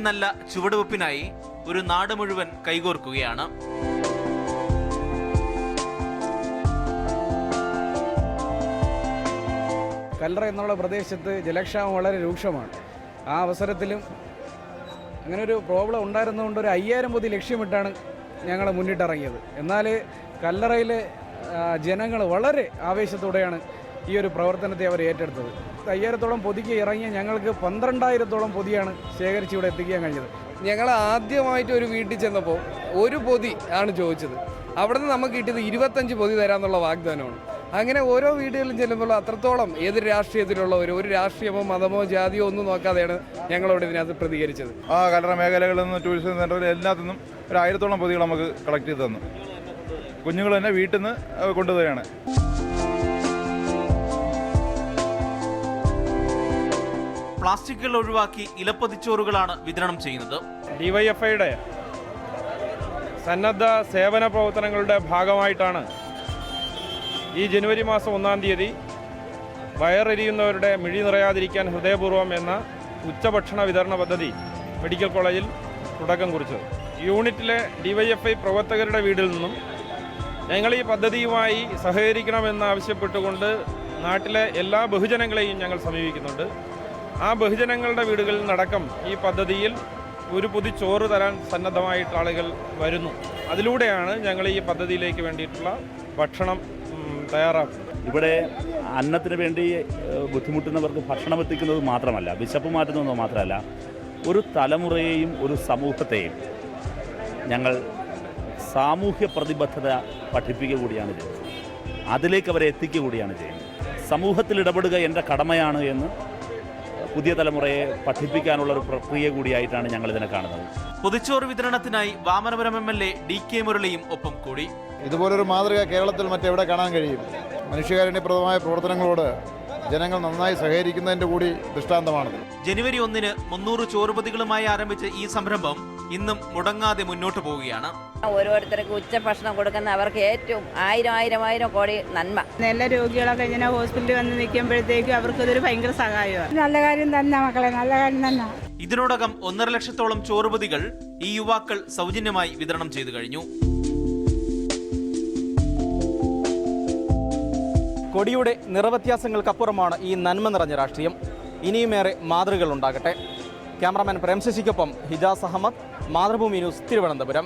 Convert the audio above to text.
നല്ല ചുവടുവെപ്പിനായി ഒരു നാട് മുഴുവൻ കൈകോർക്കുകയാണ്. കല്ലറ എന്നുള്ള പ്രദേശത്ത് ജലക്ഷാമം വളരെ രൂക്ഷമാണ്. ആ അവസരത്തിലും അങ്ങനെ ഒരു പ്രോബ്ലം ഉണ്ടായിരുന്നതുകൊണ്ട് ഒരു 5000 പൊതി ലക്ഷ്യമിട്ടാണ് ഞങ്ങൾ മുന്നിട്ടിറങ്ങിയത്. എന്നാൽ കല്ലറയിലെ ജനങ്ങൾ വളരെ ആവേശത്തോടെയാണ് ഈ ഒരു പ്രവർത്തനത്തെ അവർ ഏറ്റെടുത്തത്. 5000-ഓളം പൊതിക്ക് ഇറങ്ങിയ ഞങ്ങൾക്ക് 12,000-ഓളം പൊതിയാണ് ശേഖരിച്ച് ഇവിടെ എത്തിക്കാൻ കഴിഞ്ഞത്. ഞങ്ങൾ ആദ്യമായിട്ട് ഒരു വീട്ടിൽ ചെന്നപ്പോൾ ഒരു പൊതി ആണ് ചോദിച്ചത്. അവിടെ നിന്ന് നമുക്ക് കിട്ടിയത് 25 പൊതി തരാമെന്നുള്ള വാഗ്ദാനമാണ്. അങ്ങനെ ഓരോ വീടുകളിലും ചെല്ലുമ്പോൾ അത്രത്തോളം ഏത് രാഷ്ട്രീയത്തിലുള്ളവർ, ഒരു രാഷ്ട്രീയമോ മതമോ ജാതിയോ ഒന്നും നോക്കാതെയാണ് ഞങ്ങളോട് ഇതിനകത്ത് പ്രതികരിച്ചത്. കല്ലറ മേഖലകളിൽ നിന്ന് ടൂറിസം സെൻ്ററിൽ എല്ലാത്തിനും ഒരു 1000-ഓളം പൊതികൾ നമുക്ക് കളക്ട് ചെയ്ത് തന്നു. കുഞ്ഞുങ്ങൾ തന്നെ വീട്ടിൽ നിന്ന് കൊണ്ടുവരികയാണ്. പ്ലാസ്റ്റിക്കുകൾ ഒഴിവാക്കി ഇലപ്പൊതിച്ചോറുകളാണ് വിതരണം ചെയ്യുന്നത്. ഡിവൈഎഫ്ഐയുടെ സന്നദ്ധ സേവന പ്രവർത്തനങ്ങളുടെ ഭാഗമായിട്ടാണ് ഈ ജനുവരി മാസം 1-ാം തീയതി വയറെരിയുന്നവരുടെ മിഴി നിറയാതിരിക്കാൻ ഹൃദയപൂർവ്വം എന്ന ഉച്ചഭക്ഷണ വിതരണ പദ്ധതി മെഡിക്കൽ കോളേജിൽ തുടക്കം കുറിച്ചത്. യൂണിറ്റിലെ ഡിവൈഎഫ്ഐ പ്രവർത്തകരുടെ വീട്ടിൽ നിന്നും ഞങ്ങൾ ഈ പദ്ധതിയുമായി സഹകരിക്കണമെന്ന് ആവശ്യപ്പെട്ടുകൊണ്ട് നാട്ടിലെ എല്ലാ ബഹുജനങ്ങളെയും ഞങ്ങൾ സമീപിക്കുന്നുണ്ട്. ആ ബഹുജനങ്ങളുടെ വീടുകളിൽ നിന്നടക്കം ഈ പദ്ധതിയിൽ ഒരു പൊതി ചോറ് തരാൻ സന്നദ്ധമായിട്ട് ആളുകൾ വരുന്നു. അതിലൂടെയാണ് ഞങ്ങൾ ഈ പദ്ധതിയിലേക്ക് വേണ്ടിയിട്ടുള്ള ഭക്ഷണം തയ്യാറാക്കുന്നത്. ഇവിടെ അന്നത്തിന് വേണ്ടി ബുദ്ധിമുട്ടുന്നവർക്ക് ഭക്ഷണം എത്തിക്കുന്നത് മാത്രമല്ല, വിശപ്പ് മാറ്റുന്നത് മാത്രമല്ല, ഒരു തലമുറയെയും ഒരു സമൂഹത്തെയും ഞങ്ങൾ സാമൂഹ്യ പ്രതിബദ്ധത പഠിപ്പിക്കുക കൂടിയാണ് ചെയ്യുന്നത്. അതിലേക്ക് അവരെ എത്തിക്കുക കൂടിയാണ് ചെയ്യുന്നത്. സമൂഹത്തിൽ ഇടപെടുക എൻ്റെ കടമയാണ് എന്ന് പുതിയ തലമുറയെ പഠിപ്പിക്കാനുള്ള ഒരു പ്രക്രിയ കൂടിയായിട്ടാണ് ഞങ്ങളിതിനെ കാണുന്നത്. പൊതിച്ചോറ് വിതരണത്തിനായി വാമനപുരം MLA DK മുരളിയും ഒപ്പം കൂടി. ഇതുപോലൊരു മാതൃക കേരളത്തിൽ മറ്റെവിടെ കാണാൻ കഴിയും? മനുഷ്യകാരുണ്യപ്രദമായ പ്രവർത്തനങ്ങളോട് ജനങ്ങൾ നന്നായി സഹകരിക്കുന്നതിൻ്റെ കൂടി ദൃഷ്ടാന്തമാണ്. ജനുവരി 1-ന് 300 ചോറുപൊതികളുമായി ആരംഭിച്ച ഈ സംരംഭം ഇന്നും മുടങ്ങാതെ മുന്നോട്ട് പോവുകയാണ്. ഓരോരുത്തർക്ക് ഉച്ചഭക്ഷണം കൊടുക്കുന്ന അവർക്ക് ഏറ്റവും 1000 കോടി നന്മ. എല്ലാ രോഗികളൊക്കെ ഇങ്ങനെ ഹോസ്പിറ്റലിൽ വന്ന് നിൽക്കുമ്പോഴത്തേക്കും അവർക്കതൊരു ഭയങ്കര സഹായമാണ്. നല്ല കാര്യം തന്നെ മക്കളെ, നല്ല കാര്യം തന്നെ. ഇതിനോടകം 1.5 ലക്ഷത്തോളം ചോറുപൊതികൾ ഈ യുവാക്കൾ സൗജന്യമായി വിതരണം ചെയ്തു കഴിഞ്ഞു. കൊടിയുടെ നിറവ്യത്യാസങ്ങൾക്കപ്പുറമാണ് ഈ നന്മ നിറഞ്ഞ രാഷ്ട്രീയം. ഇനിയുമേറെ മാതൃകകൾ ഉണ്ടാകട്ടെ. ക്യാമറാമാൻ പ്രേംശശിക്കൊപ്പം ഹിജാസ് അഹമ്മദ്, മാതൃഭൂമി ന്യൂസ്, തിരുവനന്തപുരം.